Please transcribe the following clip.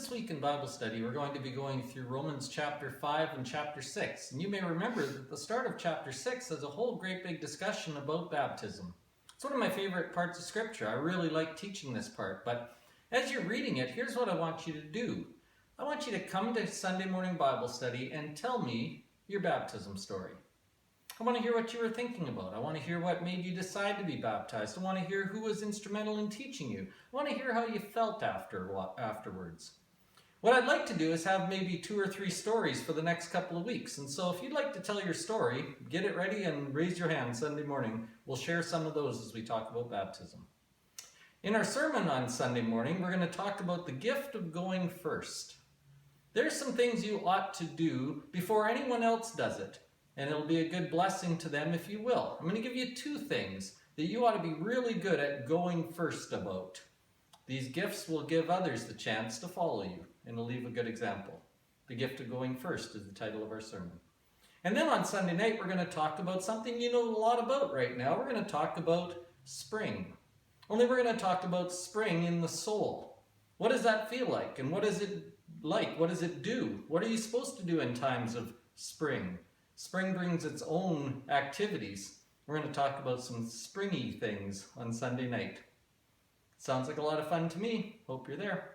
This week in Bible study, we're going to be going through Romans chapter 5 and chapter 6. And you may remember that the start of chapter 6 has a whole great big discussion about baptism. It's one of my favorite parts of Scripture. I really like teaching this part. But as you're reading it, here's what I want you to do. I want you to come to Sunday morning Bible study and tell me your baptism story. I want to hear what you were thinking about. I want to hear what made you decide to be baptized. I want to hear who was instrumental in teaching you. I want to hear how you felt afterwards. What I'd like to do is have maybe 2 or 3 stories for the next couple of weeks. And so if you'd like to tell your story, get it ready and raise your hand Sunday morning. We'll share some of those as we talk about baptism. In our sermon on Sunday morning, we're going to talk about the gift of going first. There's some things you ought to do before anyone else does it. And it'll be a good blessing to them if you will. I'm going to give you 2 things that you ought to be really good at going first about. These gifts will give others the chance to follow you, and will leave a good example. The gift of going first is the title of our sermon. And then on Sunday night, we're going to talk about something you know a lot about right now. We're going to talk about spring. Only we're going to talk about spring in the soul. What does that feel like? And what is it like? What does it do? What are you supposed to do in times of spring? Spring brings its own activities. We're going to talk about some springy things on Sunday night. Sounds like a lot of fun to me. Hope you're there.